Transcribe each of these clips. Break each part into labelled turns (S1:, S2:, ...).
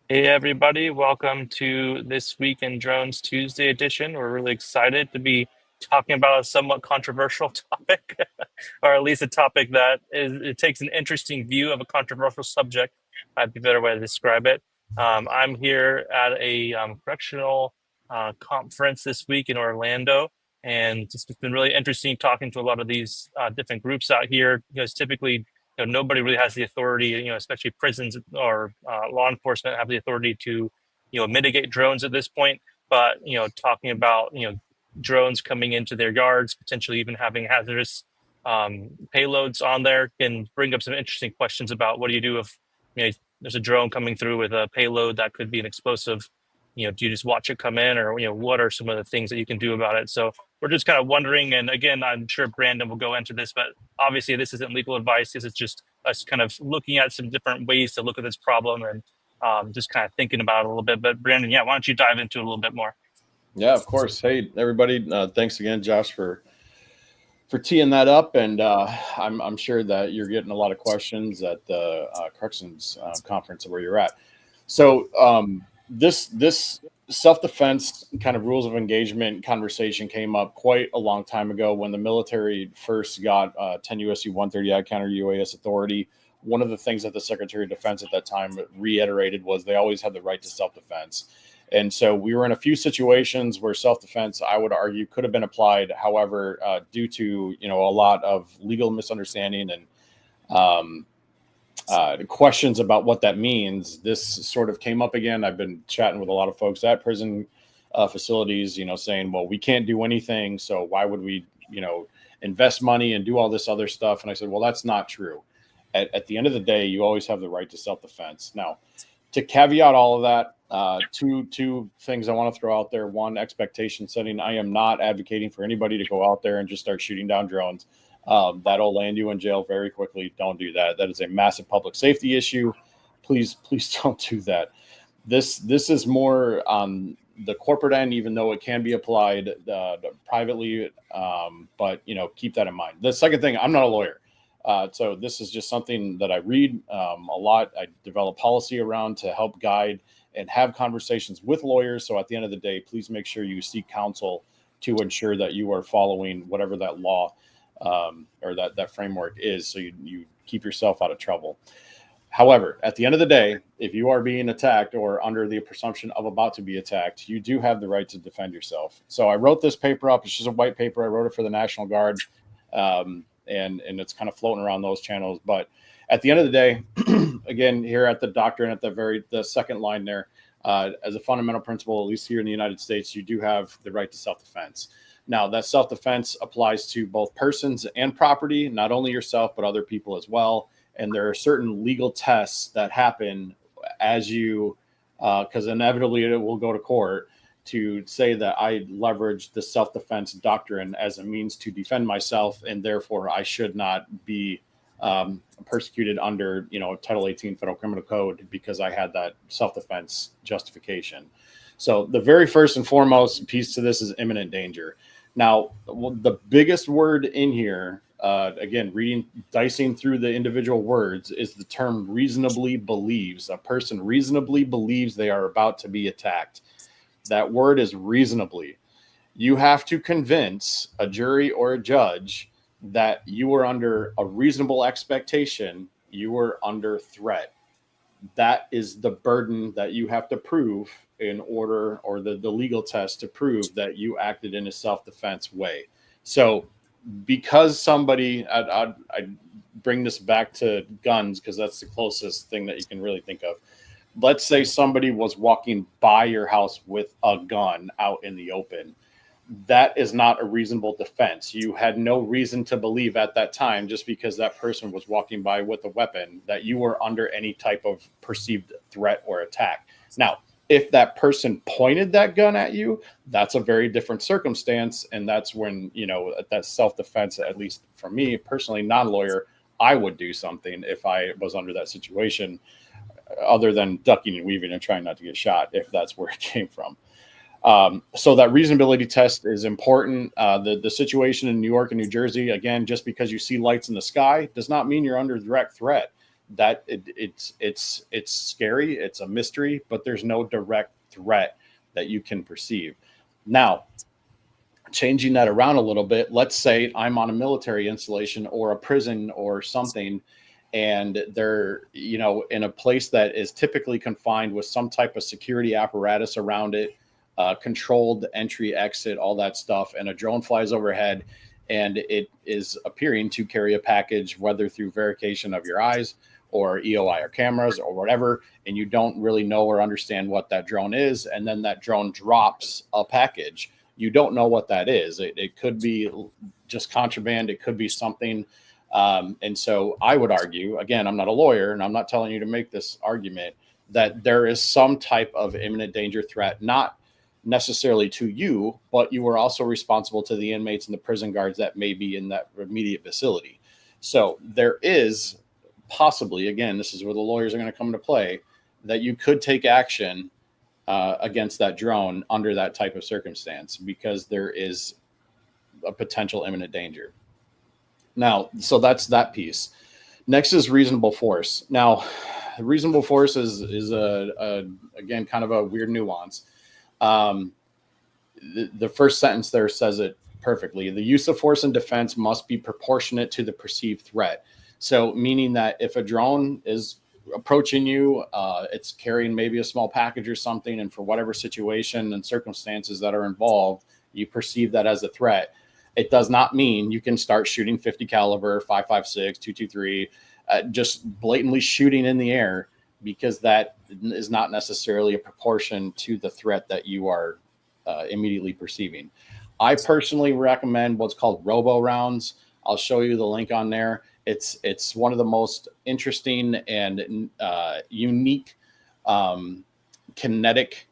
S1: Hey everybody, welcome to this week in Drones Tuesday edition. We're really excited to be talking about a somewhat controversial topic, or at least a topic that it takes an interesting view of a controversial subject. Might be a better way to describe it. I'm here at a correctional conference this week in Orlando, and it's been really interesting talking to a lot of these different groups out here because typically nobody really has the authority, especially prisons or law enforcement have the authority to, mitigate drones at this point. But, talking about, drones coming into their yards, potentially even having hazardous payloads on there can bring up some interesting questions about what do you do if, there's a drone coming through with a payload that could be an explosive. Do you just watch it come in, or what are some of the things that you can do about it? So we're just kind of wondering. And again, I'm sure Brandon will go into this, but obviously this isn't legal advice. This is just us kind of looking at some different ways to look at this problem and just kind of thinking about it a little bit. But Brandon, yeah, why don't you dive into it a little bit more?
S2: Yeah, of course. Hey, everybody. Thanks again, Josh, for teeing that up. And I'm sure that you're getting a lot of questions at the corrections conference where you're at. So this self defense kind of rules of engagement conversation came up quite a long time ago when the military first got 10 USC 130 counter UAS authority. One of the things that the Secretary of Defense at that time reiterated was they always had the right to self defense. And so we were in a few situations where self-defense, I would argue, could have been applied. However, due to a lot of legal misunderstanding and um, questions about what that means, this sort of came up again. I've been chatting with a lot of folks at prison facilities, saying, "Well, we can't do anything, so why would we, invest money and do all this other stuff?" And I said, "Well, that's not true. At the end of the day, you always have the right to self-defense." Now, to caveat all of that, two things I want to throw out there. One, expectation setting. I am not advocating for anybody to go out there and just start shooting down drones. That'll land you in jail very quickly. Don't do that. That is a massive public safety issue. Please don't do that. This is more on the corporate end, even though it can be applied privately. But keep that in mind. The second thing, I'm not a lawyer. So this is just something that I read a lot. I develop policy around to help guide and have conversations with lawyers. So at the end of the day, please make sure you seek counsel to ensure that you are following whatever that law or that framework is, so you keep yourself out of trouble. However, at the end of the day, if you are being attacked or under the presumption of about to be attacked, you do have the right to defend yourself. So I wrote this paper up. It's just a white paper. I wrote it for the National Guard. And it's kind of floating around those channels. But at the end of the day, again, here at the doctrine, at the second line there, as a fundamental principle, at least here in the United States, you do have the right to self-defense. Now, that self-defense applies to both persons and property, not only yourself, but other people as well. And there are certain legal tests that happen as you, because inevitably it will go to court, to say that I leverage the self-defense doctrine as a means to defend myself, and therefore I should not be persecuted under, Title 18 Federal Criminal Code because I had that self-defense justification. So the very first and foremost piece to this is imminent danger. Now, the biggest word in here, again, dicing through the individual words, is the term reasonably believes. A person reasonably believes they are about to be attacked. That word is reasonably. You have to convince a jury or a judge that you are under a reasonable expectation, you are under threat. That is the burden that you have to prove in order, or the legal test to prove that you acted in a self-defense way. So because somebody, I bring this back to guns because that's the closest thing that you can really think of. Let's say somebody was walking by your house with a gun out in the open. That is not a reasonable defense. You had no reason to believe at that time, just because that person was walking by with a weapon, that you were under any type of perceived threat or attack. Now, if that person pointed that gun at you, that's a very different circumstance. And that's when, that self-defense, at least for me personally, non-lawyer, I would do something if I was under that situation, other than ducking and weaving and trying not to get shot, if that's where it came from. So that reasonability test is important. The situation in New York and New Jersey, again, just because you see lights in the sky does not mean you're under direct threat. it's scary. It's a mystery, but there's no direct threat that you can perceive. Now, changing that around a little bit, let's say I'm on a military installation or a prison or something, and they're, in a place that is typically confined with some type of security apparatus around it, controlled entry, exit, all that stuff, and a drone flies overhead and it is appearing to carry a package, whether through verification of your eyes or EOI or cameras or whatever, and you don't really know or understand what that drone is, and then that drone drops a package. You don't know what that is. It could be just contraband. It could be something. And so I would argue, again, I'm not a lawyer and I'm not telling you to make this argument, that there is some type of imminent danger threat, not necessarily to you, but you are also responsible to the inmates and the prison guards that may be in that immediate facility. So there is possibly, again, this is where the lawyers are going to come into play, that you could take action against that drone under that type of circumstance, because there is a potential imminent danger. Now, so that's that piece. Next is reasonable force. Now, reasonable force is again, kind of a weird nuance. The first sentence there says it perfectly. The use of force in defense must be proportionate to the perceived threat. So meaning that if a drone is approaching you, it's carrying maybe a small package or something, and for whatever situation and circumstances that are involved, you perceive that as a threat. It does not mean you can start shooting 50 caliber, 5.56, 223, just blatantly shooting in the air, because that is not necessarily a proportion to the threat that you are immediately perceiving. I personally recommend what's called robo rounds. I'll show you the link on there. It's one of the most interesting and unique kinetic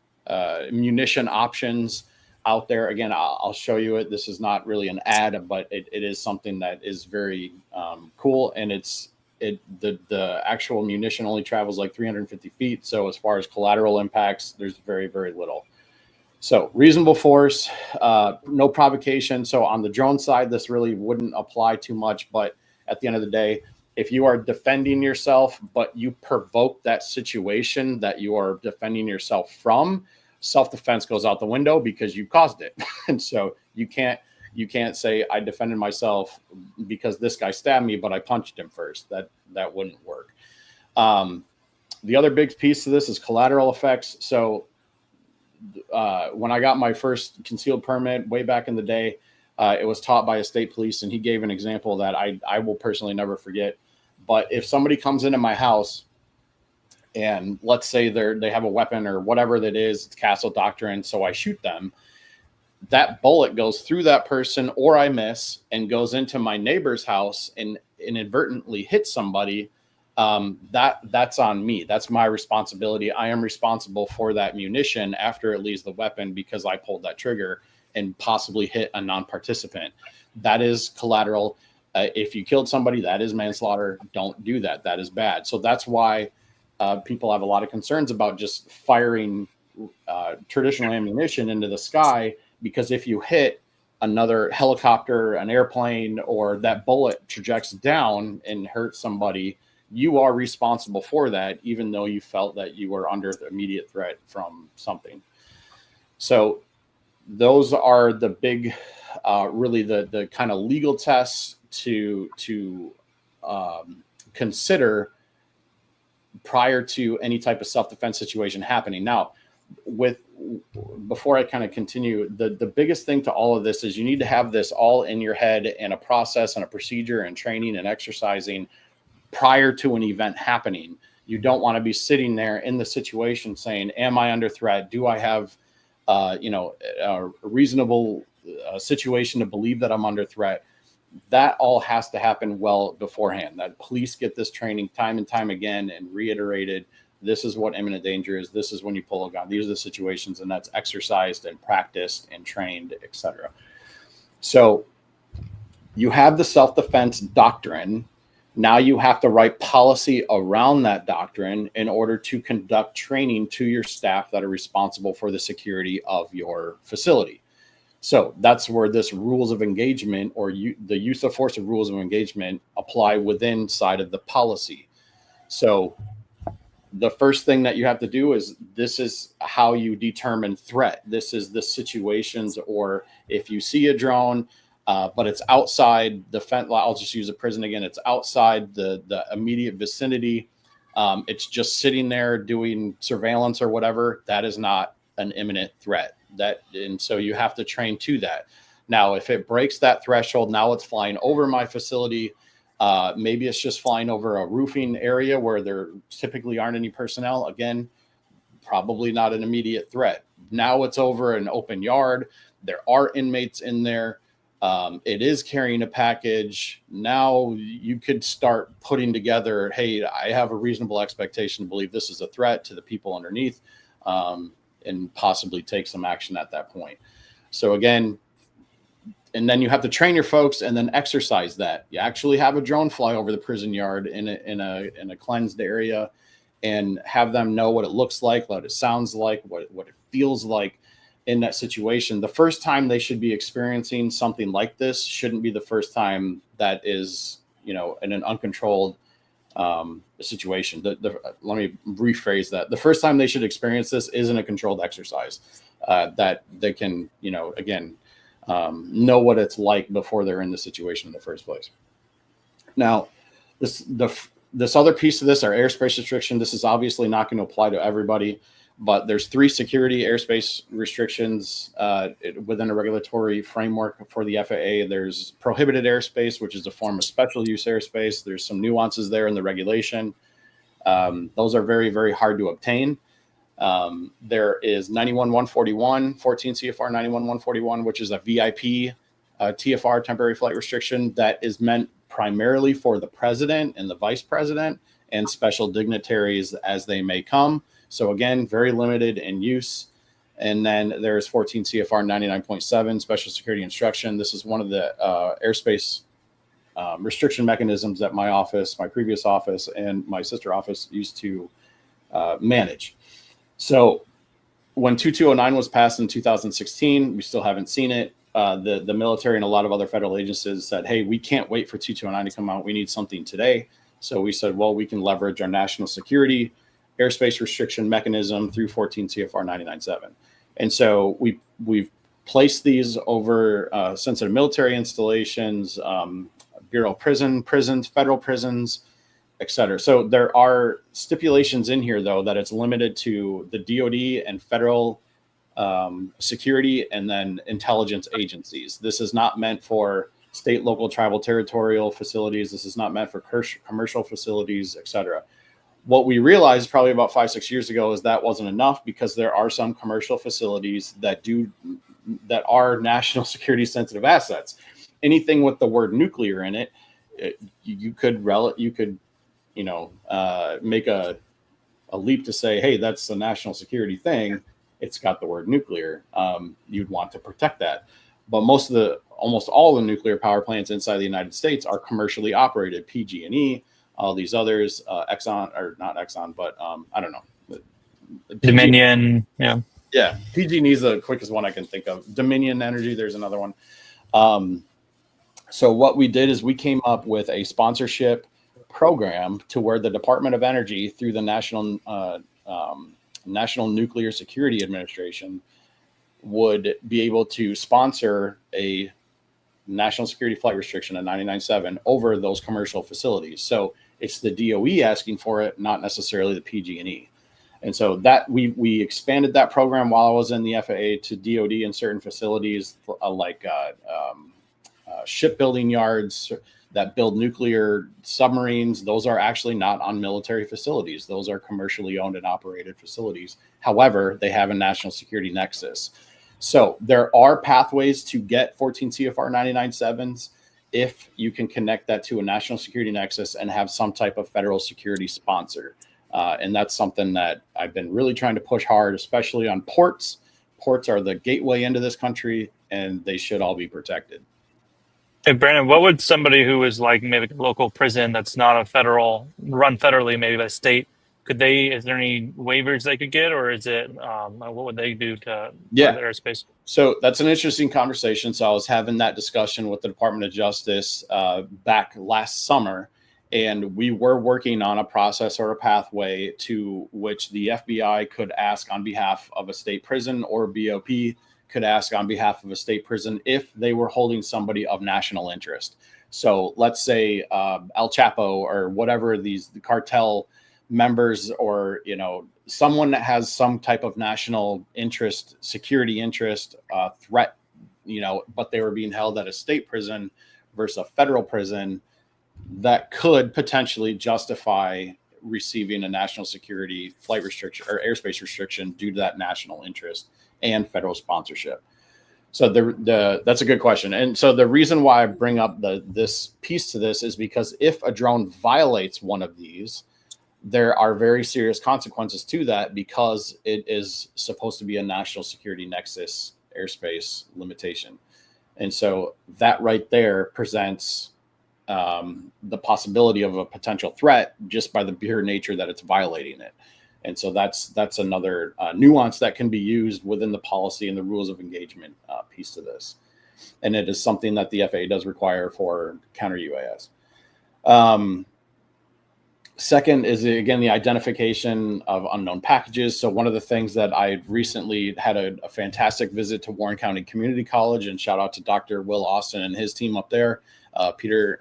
S2: munition options out there. Again, I'll show you it. This is not really an ad, but it is something that is very cool. And the actual munition only travels like 350 feet. So as far as collateral impacts, there's very, very little. So reasonable force, no provocation. So on the drone side, this really wouldn't apply too much, but at the end of the day, if you are defending yourself, but you provoke that situation that you are defending yourself from, self-defense goes out the window because you caused it. And so you can't say I defended myself because this guy stabbed me, but I punched him first. That wouldn't work. The other big piece of this is collateral effects. So when I got my first concealed permit way back in the day, it was taught by a state police, and he gave an example that I will personally never forget. But if somebody comes into my house and let's say they have a weapon or whatever that is, it's castle doctrine, so I shoot them, that bullet goes through that person, or I miss and goes into my neighbor's house and inadvertently hits somebody, that's on me. That's my responsibility. I am responsible for that munition after it leaves the weapon because I pulled that trigger and possibly hit a non-participant. That is collateral. If you killed somebody, that is manslaughter. Don't do that. That is bad. So that's why people have a lot of concerns about just firing traditional ammunition into the sky, because if you hit another helicopter, an airplane, or that bullet trajects down and hurts somebody, you are responsible for that, even though you felt that you were under the immediate threat from something. So those are the big, really the kind of legal tests to consider prior to any type of self-defense situation happening. Now, before I kind of continue, the biggest thing to all of this is you need to have this all in your head, and a process and a procedure and training and exercising prior to an event happening. You don't want to be sitting there in the situation saying, am I under threat? Do I have a reasonable situation to believe that I'm under threat? That all has to happen well beforehand. That police get this training time and time again and reiterated. This is what imminent danger is. This is when you pull a gun. These are the situations, and that's exercised and practiced and trained, etc. So you have the self-defense doctrine. Now you have to write policy around that doctrine in order to conduct training to your staff that are responsible for the security of your facility. So that's where this rules of engagement, or the use of force of rules of engagement, apply within side of the policy. So the first thing that you have to do is, this is how you determine threat. This is the situations, or if you see a drone, but it's outside the fence. I'll just use a prison again. It's outside the immediate vicinity. It's just sitting there doing surveillance or whatever. That is not an imminent threat. And so you have to train to that. Now, if it breaks that threshold, now it's flying over my facility. Maybe it's just flying over a roofing area where there typically aren't any personnel. Again, probably not an immediate threat. Now it's over an open yard. There are inmates in there. It is carrying a package. Now you could start putting together, hey, I have a reasonable expectation to believe this is a threat to the people underneath, and possibly take some action at that point. So again, and then you have to train your folks and then exercise that. You actually have a drone fly over the prison yard in a cleansed area, and have them know what it looks like, what it sounds like, what it feels like in that situation. The first time they should be experiencing something like this shouldn't be the first time that is, in an uncontrolled situation. Let me rephrase that. The first time they should experience this is in a controlled exercise, that they can, again, know what it's like before they're in the situation in the first place. Now, this other piece of this, our airspace restriction, this is obviously not going to apply to everybody, but there's 3 security airspace restrictions within a regulatory framework for the FAA. There's prohibited airspace, which is a form of special use airspace. There's some nuances there in the regulation. Those are very, very hard to obtain. There is 91-141, 14 CFR 91-141, which is a VIP TFR, temporary flight restriction, that is meant primarily for the president and the vice president and special dignitaries as they may come. So again, very limited in use. And then there's 14 CFR 99.7, special security instruction. This is one of the airspace restriction mechanisms that my office, my previous office, and my sister office used to manage. So when 2209 was passed in 2016, we still haven't seen it. The military and a lot of other federal agencies said, hey, we can't wait for 2209 to come out. We need something today. So we said, well, we can leverage our national security airspace restriction mechanism through 14 CFR 99.7. And so we've placed these over sensitive military installations, Bureau of prisons, federal prisons, et cetera. So there are stipulations in here, though, that it's limited to the DoD and federal security and then intelligence agencies. This is not meant for state, local, tribal, territorial facilities. This is not meant for commercial facilities, et cetera. What we realized probably about 5-6 years ago is that wasn't enough, because there are some commercial facilities that are national security sensitive assets. Anything with the word nuclear in it, you could make a leap to say, hey, that's a national security thing. It's got the word nuclear. You'd want to protect that. But almost all the nuclear power plants inside the United States are commercially operated. PG&E, all these others, Exxon, or not Exxon, but I don't know.
S1: Dominion, yeah.
S2: Yeah, PG&E is the quickest one I can think of. Dominion Energy, there's another one. So what we did is we came up with a sponsorship program to where the Department of Energy, through the National Nuclear Security Administration, would be able to sponsor a national security flight restriction at 99.7 over those commercial facilities. So it's the DOE asking for it, not necessarily the PG&E. And so that we expanded that program while I was in the FAA to DOD in certain facilities, like shipbuilding yards that build nuclear submarines. Those are actually not on military facilities. Those are commercially owned and operated facilities. However, they have a national security nexus. So there are pathways to get 14 CFR 99.7s if you can connect that to a national security nexus and have some type of federal security sponsor. And that's something that I've been really trying to push hard, especially on ports. Ports are the gateway into this country, and they should all be protected.
S1: Hey, Brandon, what would somebody who is like maybe a local prison that's not run federally, maybe by state, is there any waivers they could get, or is it, what would they do to the airspace?
S2: So that's an interesting conversation. So I was having that discussion with the Department of Justice back last summer, And we were working on a process or a pathway to which the FBI could ask on behalf of a state prison, or BOP could ask on behalf of a state prison if they were holding somebody of national interest. So let's say El Chapo or whatever, the cartel members, or someone that has some type of national interest, security interest, threat, but they were being held at a state prison versus a federal prison, that could potentially justify receiving a national security flight restriction or airspace restriction due to that national interest and federal sponsorship. So that's a good question. And so the reason why I bring up this piece to this is because if a drone violates one of these, there are very serious consequences to that, because it is supposed to be a national security nexus airspace limitation. And so that right there presents the possibility of a potential threat just by the pure nature that it's violating it. And so that's another nuance that can be used within the policy and the rules of engagement piece to this. And it is something that the FAA does require for counter UAS. Second is, again, the identification of unknown packages. So one of the things that I recently had a fantastic visit to Warren County Community College, and shout out to Dr. Will Austin and his team up there. Peter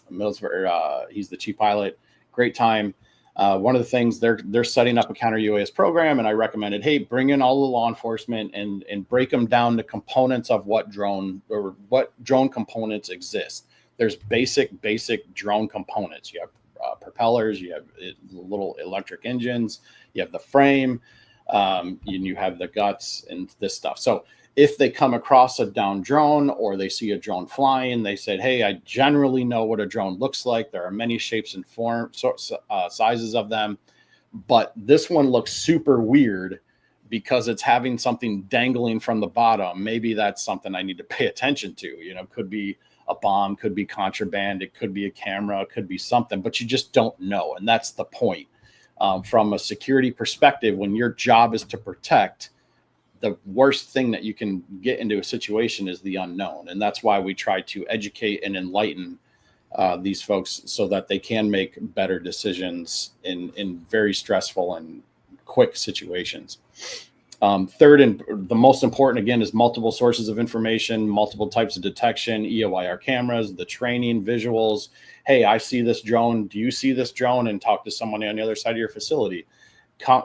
S2: Millsford, he's the chief pilot. Great time. One of the things they're setting up a counter UAS program, and I recommended, hey, bring in all the law enforcement and break them down to components of what drone components exist. There's basic drone components. You have propellers, you have little electric engines, you have the frame, and you have the guts and this stuff. So if they come across a down drone or they see a drone flying, they said, hey, I generally know what a drone looks like. There are many shapes and forms, sizes of them, but this one looks super weird because it's having something dangling from the bottom. Maybe that's something I need to pay attention to. Could be a bomb, could be contraband, it could be a camera, it could be something, but you just don't know. And that's the point. From a security perspective, when your job is to protect, the worst thing that you can get into a situation is the unknown. And that's why we try to educate and enlighten these folks so that they can make better decisions in very stressful and quick situations. Third, and the most important, again, is multiple sources of information, multiple types of detection, EOIR cameras, the training, visuals. Hey, I see this drone. Do you see this drone? And talk to someone on the other side of your facility.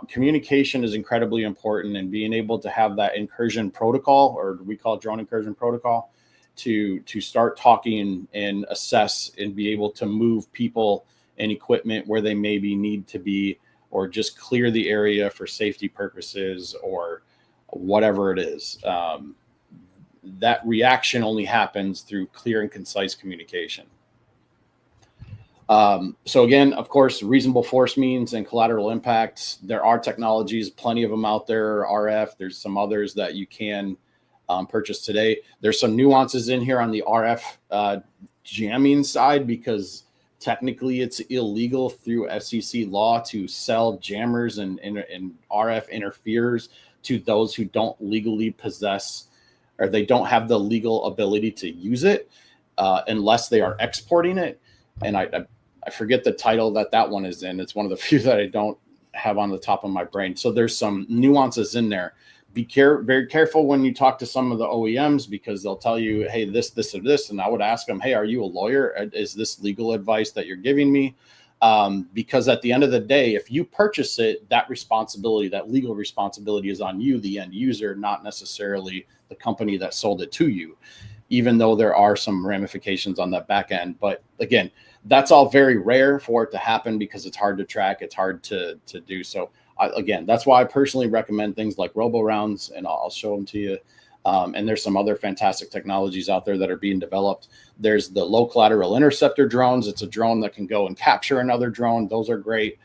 S2: Communication is incredibly important, and being able to have that incursion protocol, or we call it drone incursion protocol, to start talking and assess and be able to move people and equipment where they maybe need to be, or just clear the area for safety purposes or whatever it is. That reaction only happens through clear and concise communication. So again, of course, reasonable force means and collateral impacts. There are technologies, plenty of them out there, RF. There's some others that you can purchase today. There's some nuances in here on the RF jamming side, because technically it's illegal through FCC law to sell jammers and RF interferers to those who don't legally possess, or they don't have the legal ability to use it unless they are exporting it. And I forget the title that one is in. It's one of the few that I don't have on the top of my brain. So there's some nuances in there. Be very careful when you talk to some of the OEMs, because they'll tell you, hey, this, or this. And I would ask them, hey, are you a lawyer? Is this legal advice that you're giving me? Because at the end of the day, if you purchase it, that responsibility, that legal responsibility is on you, the end user, not necessarily the company that sold it to you, even though there are some ramifications on that back end. But again, that's all very rare for it to happen because it's hard to track. It's hard to do. So again, that's why I personally recommend things like RoboRounds, and I'll show them to you. And there's some other fantastic technologies out there that are being developed. There's the low collateral interceptor drones. It's a drone that can go and capture another drone. Those are great.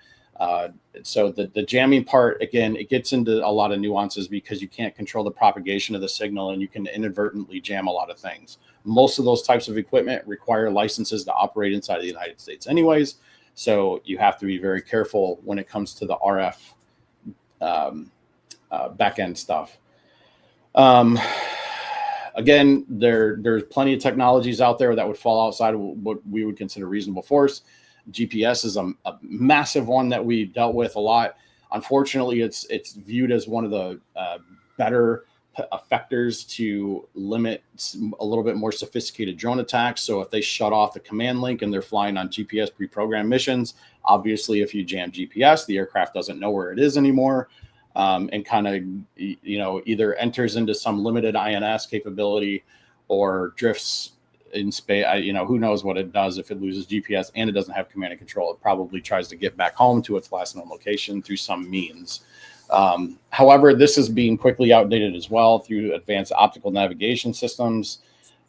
S2: So the jamming part, again, it gets into a lot of nuances because you can't control the propagation of the signal, and you can inadvertently jam a lot of things. Most of those types of equipment require licenses to operate inside of the United States anyways. So you have to be very careful when it comes to the RF back-end stuff. Again, there's plenty of technologies out there that would fall outside of what we would consider reasonable force. GPS is a massive one that we dealt with a lot. Unfortunately, it's viewed as one of the better effectors to limit a little bit more sophisticated drone attacks. So if they shut off the command link and they're flying on GPS pre-programmed missions, obviously if you jam GPS, the aircraft doesn't know where it is anymore, and kind of either enters into some limited INS capability or drifts in space. Who knows what it does if it loses GPS and it doesn't have command and control. It probably tries to get back home to its last known location through some means. However, this is being quickly outdated as well through advanced optical navigation systems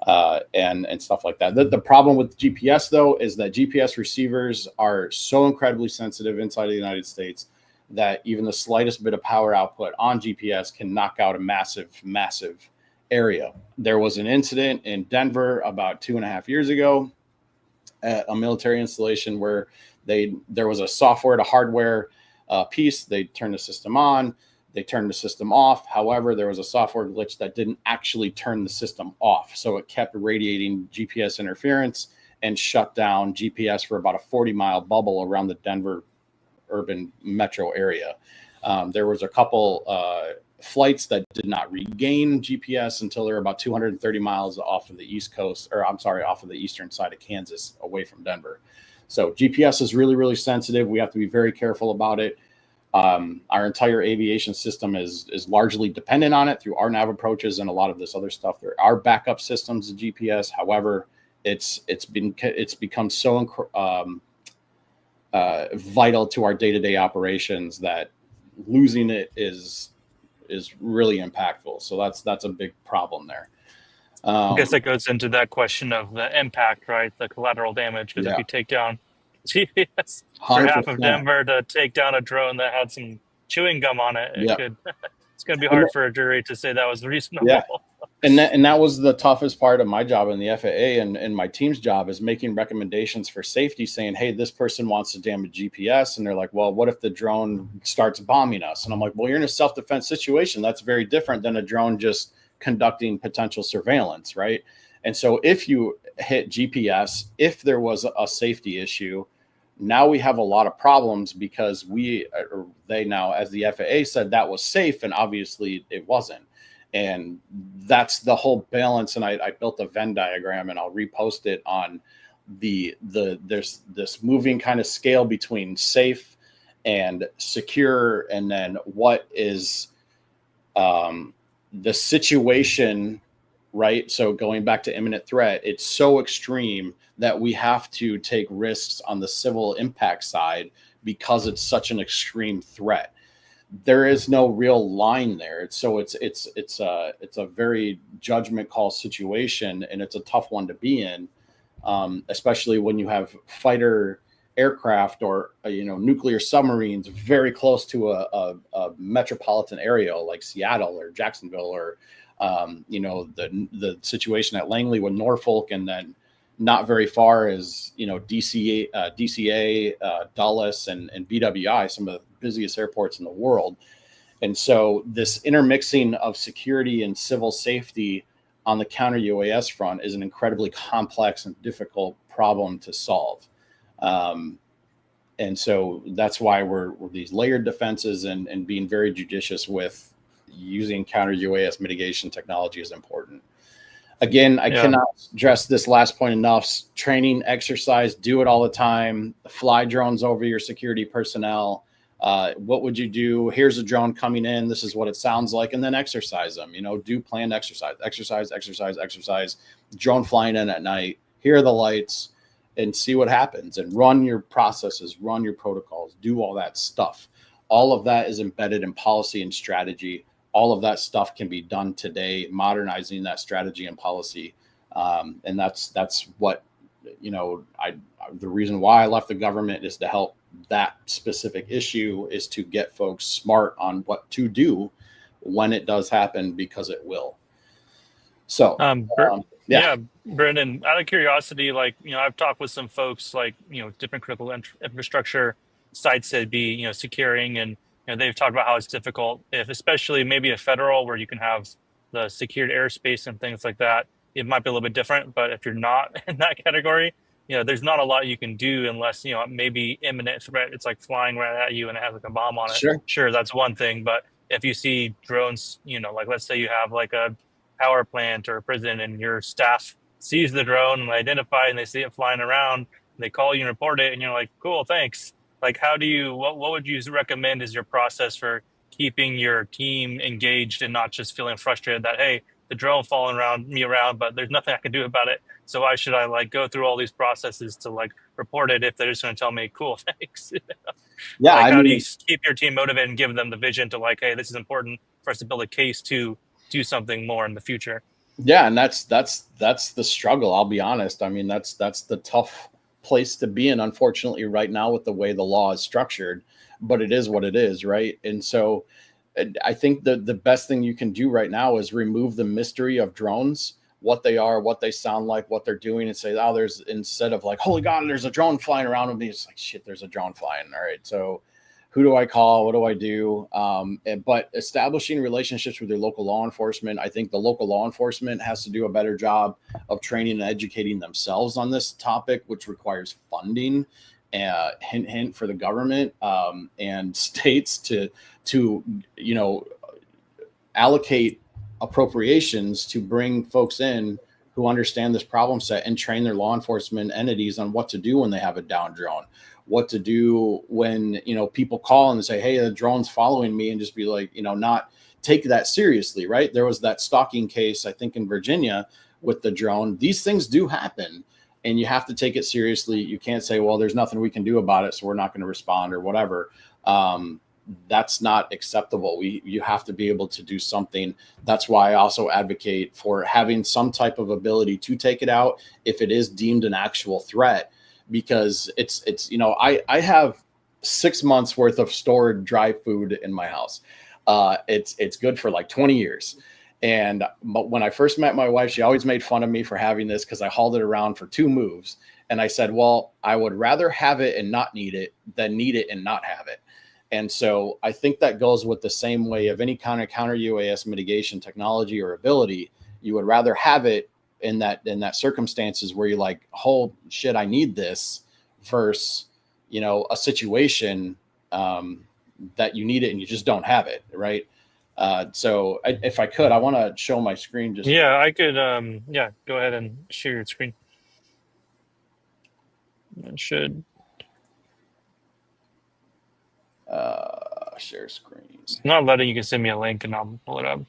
S2: and stuff like that. The problem with GPS, though, is that GPS receivers are so incredibly sensitive inside of the United States that even the slightest bit of power output on GPS can knock out a massive, massive area. There was an incident in Denver about 2.5 years ago at a military installation where there was a software to hardware piece. They turned the system on, they turned the system off. However, there was a software glitch that didn't actually turn the system off. So it kept radiating GPS interference and shut down GPS for about a 40-mile bubble around the Denver urban metro area. There was a couple flights that did not regain GPS until they were about 230 miles off of the East Coast, off of the eastern side of Kansas, away from Denver. So GPS is really, really sensitive. We have to be very careful about it. Our entire aviation system is largely dependent on it through our nav approaches and a lot of this other stuff. There are backup systems of GPS. However, it's become so vital to our day-to-day operations that losing it is really impactful. So that's a big problem there.
S1: I guess that goes into that question of the impact, right? The collateral damage. Because if you take down GPS for
S2: 100%.
S1: half of Denver to take down a drone that had some chewing gum on it,
S2: Yep.
S1: it's going to be hard for a jury to say that was reasonable.
S2: Yeah. And that was the toughest part of my job in the FAA and my team's job, is making recommendations for safety, saying, hey, this person wants to damage GPS. And they're like, well, what if the drone starts bombing us? And I'm like, well, you're in a self-defense situation. That's very different than a drone just conducting potential surveillance, right? And so if you hit GPS, if there was a safety issue, now we have a lot of problems, because they now, as the FAA said, that was safe, and obviously it wasn't. And that's the whole balance. And I built a Venn diagram, and I'll repost it on there's this moving kind of scale between safe and secure, and then what is the situation, right? So going back to imminent threat, it's so extreme that we have to take risks on the civil impact side because it's such an extreme threat. There is no real line there. It's a very judgment call situation, and it's a tough one to be in, especially when you have fighter aircraft or nuclear submarines very close to a metropolitan area like Seattle or Jacksonville, or the situation at Langley with Norfolk, and then not very far is DCA, Dulles, and BWI, some of the busiest airports in the world. And so this intermixing of security and civil safety on the counter UAS front is an incredibly complex and difficult problem to solve. And so that's why we're these layered defenses, and being very judicious with using counter UAS mitigation technology is important. Again, I cannot stress this last point enough. Training, exercise, do it all the time. Fly drones over your security personnel. What would you do? Here's a drone coming in. This is what it sounds like. And then exercise them. Do planned exercise. Drone flying in at night. Hear the lights and see what happens. And run your processes, run your protocols, do all that stuff. All of that is embedded in policy and strategy. All of that stuff can be done today, modernizing that strategy and policy. And that's what, the reason why I left the government is to help that specific issue, is to get folks smart on what to do when it does happen, because it will. So,
S1: Brendan, out of curiosity, I've talked with some folks, different critical infrastructure sites that be, securing, and they've talked about how it's difficult, if especially maybe a federal where you can have the secured airspace and things like that. It might be a little bit different, but if you're not in that category, there's not a lot you can do unless, maybe imminent threat. It's like flying right at you and it has like a bomb on it.
S2: Sure.
S1: Sure, that's one thing. But if you see drones, like let's say you have like a power plant or a prison and your staff sees the drone and they identify and they see it flying around, they call you and report it, and you're like, cool, thanks. Like, what would you recommend is your process for keeping your team engaged and not just feeling frustrated that, hey, the drone falling around me around, but there's nothing I can do about it. So why should I like go through all these processes to like report it if they're just going to tell me, cool, thanks?
S2: Yeah,
S1: Like,
S2: I
S1: how do you
S2: mean,
S1: keep your team motivated and give them the vision to like, hey, this is important for us to build a case to do something more in the future?
S2: yeah, and that's the struggle. I'll be honest. I mean, that's the tough place to be in, unfortunately, right now with the way the law is structured. But it is what it is, right? And so, I think the best thing you can do right now is remove the mystery of drones, what they are, what they sound like, what they're doing, and say, oh, there's instead of like, holy God, there's a drone flying around with me. It's like, shit, there's a drone flying. All right, so who do I call? What do I do? But establishing relationships with your local law enforcement, I think the local law enforcement has to do a better job of training and educating themselves on this topic, which requires funding. Hint, hint for the government and states to allocate appropriations to bring folks in who understand this problem set and train their law enforcement entities on what to do when they have a down drone, what to do when people call and say, hey, the drone's following me, and just be like, not take that seriously, right? There was that stalking case, I think, in Virginia with the drone. These things do happen, and you have to take it seriously. You can't say, well, there's nothing we can do about it, so we're not going to respond or whatever. That's not acceptable. You have to be able to do something. That's why I also advocate for having some type of ability to take it out if it is deemed an actual threat, because it's I have 6 months worth of stored dry food in my house. It's good for like 20 years. And when I first met my wife, she always made fun of me for having this because I hauled it around for 2 moves. And I said, well, I would rather have it and not need it than need it and not have it. And so I think that goes with the same way of any kind of counter UAS mitigation technology or ability. You would rather have it in that circumstances where you're like, oh shit, I need this, versus a situation that you need it and you just don't have it, right? So if I could, I want to show my screen.
S1: Yeah, I could. Go ahead and share your screen. It should.
S2: Share screen.
S1: It's not letting you. Can send me a link and I'll pull it up.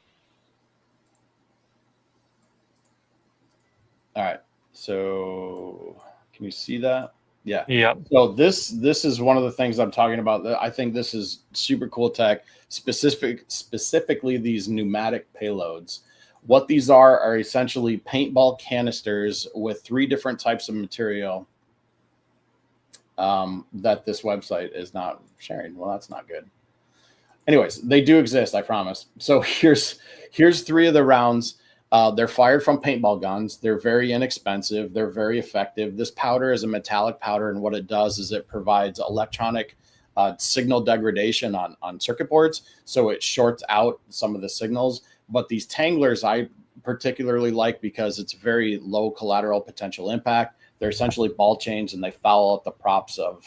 S2: All right. So can you see that? Yeah.
S1: Yeah.
S2: So this is one of the things I'm talking about. I think this is super cool tech, specifically these pneumatic payloads. What these are essentially paintball canisters with 3 different types of material that this website is not sharing. Well, that's not good. Anyways, they do exist, I promise. So here's 3 of the rounds. They're fired from paintball guns. They're very inexpensive. They're very effective. This powder is a metallic powder, and what it does is it provides electronic signal degradation on circuit boards, so it shorts out some of the signals. But these tanglers I particularly like because it's very low collateral potential impact. They're essentially ball chains, and they foul up the props of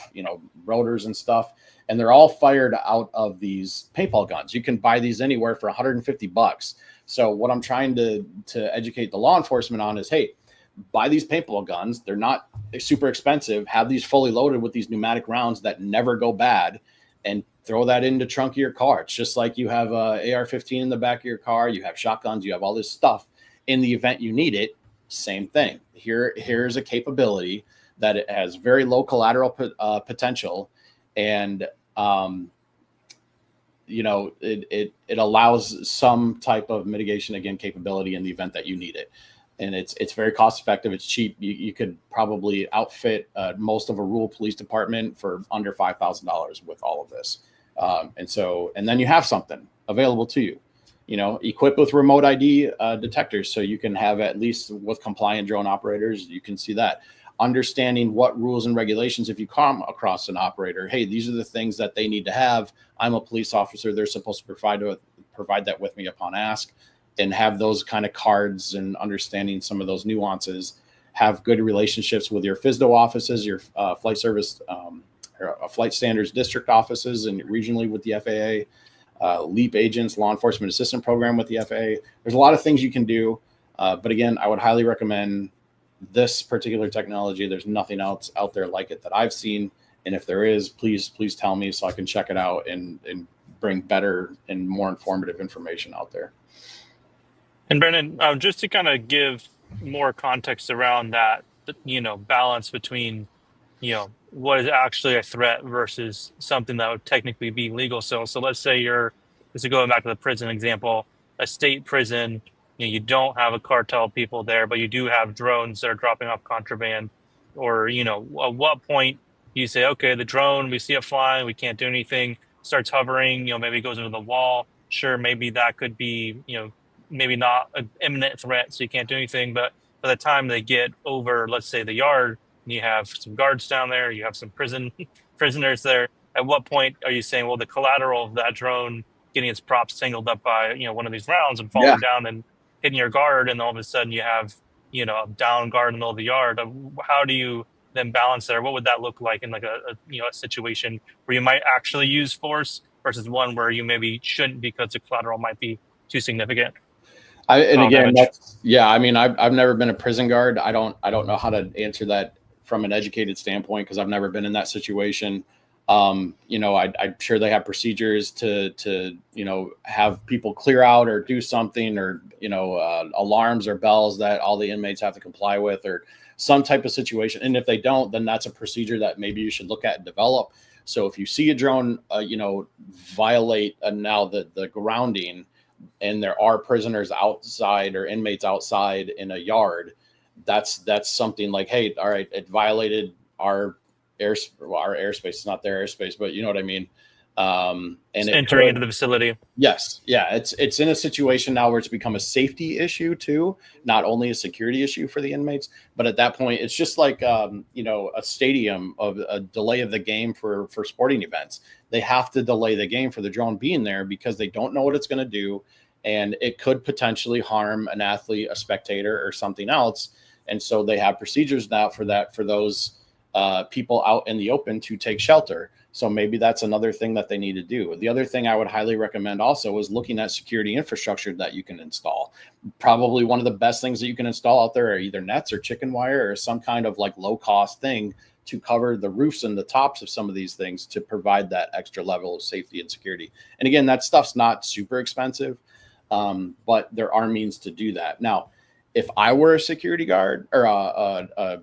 S2: rotors and stuff. And they're all fired out of these paintball guns. You can buy these anywhere for $150. So what I'm trying to educate the law enforcement on is, hey, buy these paintball guns. They're not super expensive. Have these fully loaded with these pneumatic rounds that never go bad, and throw that in the trunk of your car. It's just like you have a AR-15 in the back of your car. You have shotguns. You have all this stuff in the event you need it. Same thing. Here's a capability that it has very low collateral potential, and it allows some type of mitigation again capability in the event that you need it. And it's very cost effective. It's cheap. You could probably outfit most of a rural police department for under $5,000 with all of this. And then you have something available to you, equipped with remote ID detectors. So you can have, at least with compliant drone operators, you can see that. Understanding what rules and regulations, if you come across an operator, hey, these are the things that they need to have. I'm a police officer. They're supposed to provide that with me upon ask, and have those kind of cards and understanding some of those nuances. have good relationships with your FSDO offices, your flight service, flight standards district offices, and regionally with the FAA. LEAP agents, law enforcement assistant program with the FAA. There's a lot of things you can do. But again, I would highly recommend this particular technology. There's nothing else out there like it that I've seen. And if there is, please tell me so I can check it out and bring better and more informative information out there.
S1: And Brendan, just to kind of give more context around that, balance between, what is actually a threat versus something that would technically be legal. So let's say this is going back to the prison example, a state prison, you don't have a cartel people there, but you do have drones that are dropping off contraband. Or, at what point you say, okay, the drone, we see it flying, we can't do anything, starts hovering, maybe it goes into the wall. Sure, maybe that could be, maybe not an imminent threat, so you can't do anything. But by the time they get over, let's say, the yard, and you have some guards down there, you have some prisoners there. At what point are you saying, well, the collateral of that drone getting its props tangled up by one of these rounds and falling down and hitting your guard, and all of a sudden you have a down guard in the middle of the yard? How do you then balance there? What would that look like in like a situation where you might actually use force versus one where you maybe shouldn't because the collateral might be too significant?
S2: I've never been a prison guard. I don't know how to answer that from an educated standpoint because I've never been in that situation. I'm sure they have procedures to have people clear out or do something, or alarms or bells that all the inmates have to comply with, or some type of situation. And if they don't, then that's a procedure that maybe you should look at and develop. So if you see a drone, violate now the grounding, and there are prisoners outside or inmates outside in a yard, that's something like, hey, all right, it violated our airspace. It's not their airspace, but you know what I mean. And
S1: it's entering into the facility.
S2: Yes. Yeah. It's in a situation now where it's become a safety issue too, not only a security issue for the inmates, but at that point, it's just like, a stadium of a delay of the game for sporting events. They have to delay the game for the drone being there because they don't know what it's going to do. And it could potentially harm an athlete, a spectator, or something else. And so they have procedures now for those people out in the open to take shelter. So maybe that's another thing that they need to do. The other thing I would highly recommend also is looking at security infrastructure that you can install. Probably one of the best things that you can install out there are either nets or chicken wire or some kind of like low cost thing to cover the roofs and the tops of some of these things to provide that extra level of safety and security. And again, that stuff's not super expensive, but there are means to do that. Now, if I were a security guard or a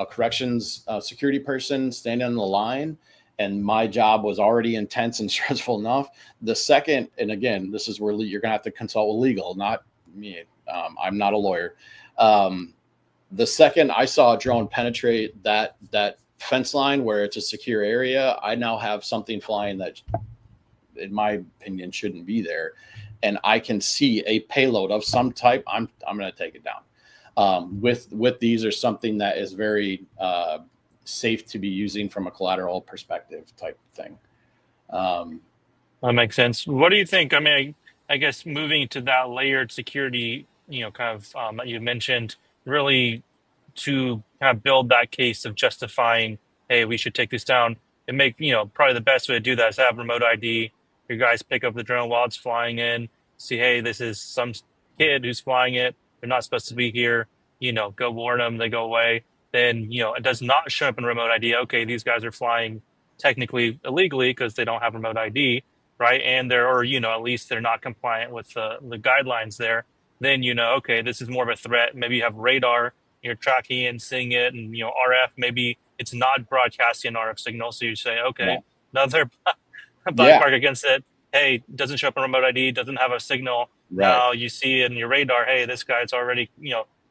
S2: corrections security person standing on the line, and my job was already intense and stressful enough, the second, and again, this is where you're gonna have to consult with legal, not me. I'm not a lawyer. The second I saw a drone penetrate that fence line where it's a secure area, I now have something flying that, in my opinion, shouldn't be there, and I can see a payload of some type. I'm gonna take it down. With these, or something that is very safe to be using from a collateral perspective type thing.
S1: That makes sense. What do you think? I mean, I guess moving to that layered security, kind of that you mentioned, really to kind of build that case of justifying, hey, we should take this down. And make, probably the best way to do that is have remote ID. Your guys pick up the drone while it's flying in, see, hey, this is some kid who's flying it. They're not supposed to be here. Go warn them. They go away. Then, it does not show up in remote ID. Okay, these guys are flying technically illegally because they don't have remote ID, right? And at least they're not compliant with the guidelines there. Then, okay, this is more of a threat. Maybe you have radar, you're tracking and seeing it, and, RF, maybe it's not broadcasting an RF signal. So you say, okay, another black mark against it. Hey, doesn't show up in remote ID, doesn't have a signal. Right. Now you see in your radar, hey, this guy's already,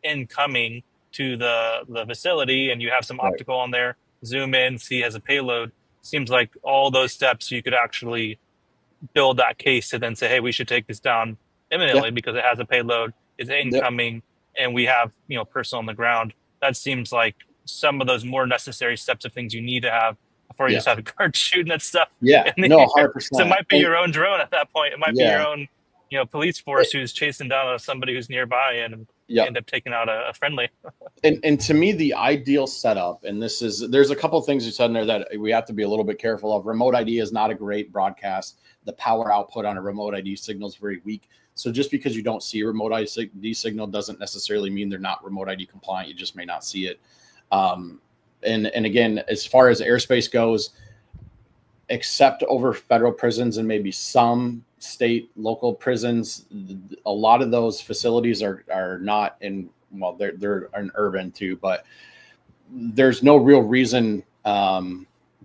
S1: incoming to the facility, and you have some optical on there, zoom in, see it has a payload. Seems like all those steps you could actually build that case to then say, hey, we should take this down imminently because it has a payload, it's incoming, and we have, person on the ground. That seems like some of those more necessary steps of things you need to have before you just have a guard shooting at stuff.
S2: Yeah, no, 100%.
S1: So it might be your own drone at that point. It might be your own police force who's chasing down somebody who's nearby and
S2: Yeah.
S1: end up taking out a friendly.
S2: And to me, the ideal setup, and there's a couple of things you said in there that we have to be a little bit careful of. Remote ID is not a great broadcast. The power output on a remote ID signal is very weak. So just because you don't see a remote ID signal doesn't necessarily mean they're not remote ID compliant. You just may not see it. And again, as far as airspace goes, except over federal prisons and maybe some state local prisons, a lot of those facilities are not in, well, they're in urban too, but there's no real reason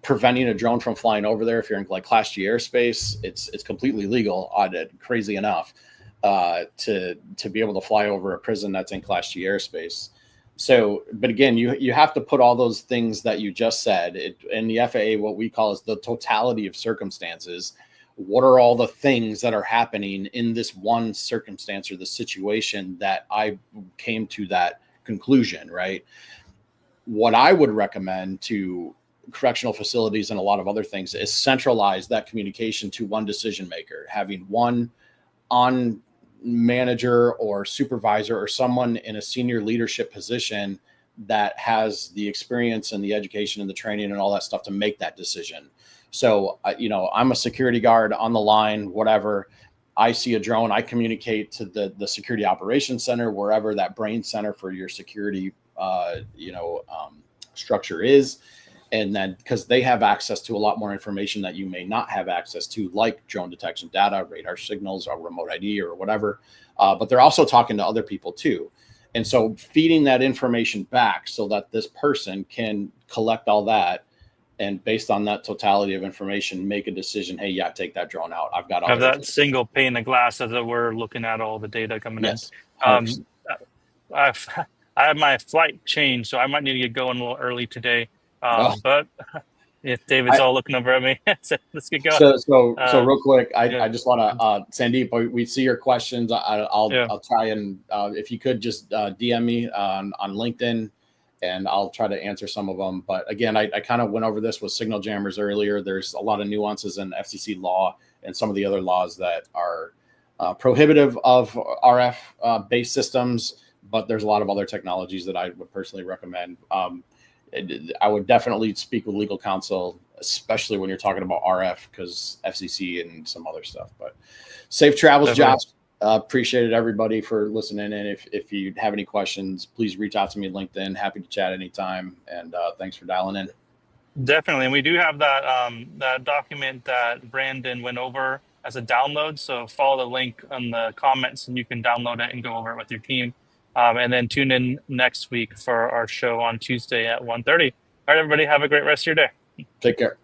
S2: preventing a drone from flying over there. If you're in like Class G airspace, it's completely legal, crazy enough, to be able to fly over a prison that's in Class G airspace. So, but again, you have to put all those things that you just said in the FAA, what we call is the totality of circumstances. What are all the things that are happening in this one circumstance or the situation that I came to that conclusion, right? What I would recommend to correctional facilities and a lot of other things is centralize that communication to one decision maker, having one on manager or supervisor or someone in a senior leadership position that has the experience and the education and the training and all that stuff to make that decision. So, I'm a security guard on the line, whatever. I see a drone, I communicate to the security operations center, wherever that brain center for your security, structure is. And then because they have access to a lot more information that you may not have access to, like drone detection data, radar signals, or remote ID or whatever. But they're also talking to other people too. And so feeding that information back so that this person can collect all that and based on that totality of information, make a decision. Hey, yeah, take that drone out. I've got
S1: Have
S2: other.
S1: that single pane of glass as we're looking at all the data coming
S2: Yes,
S1: in. I've, I have my flight changed, so I might need to get going a little early today. But if David's all looking over at me, so let's get going.
S2: So real quick, I
S1: yeah.
S2: just want to, Sandeep, we see your questions. I'll try and if you could just DM me on LinkedIn, and I'll try to answer some of them. But again, I kind of went over this with signal jammers earlier. There's a lot of nuances in FCC law and some of the other laws that are prohibitive of RF based systems, but there's a lot of other technologies that I would personally recommend. I would definitely speak with legal counsel, especially when you're talking about RF, because FCC and some other stuff. But safe travels, Josh. Appreciated everybody for listening. And if you have any questions, please reach out to me on LinkedIn. Happy to chat anytime. And thanks for dialing in.
S1: Definitely. And we do have that document that Brandon went over as a download. So follow the link on the comments and you can download it and go over it with your team. And then tune in next week for our show on Tuesday at 1:30. All right, everybody, have a great rest of your day.
S2: Take care.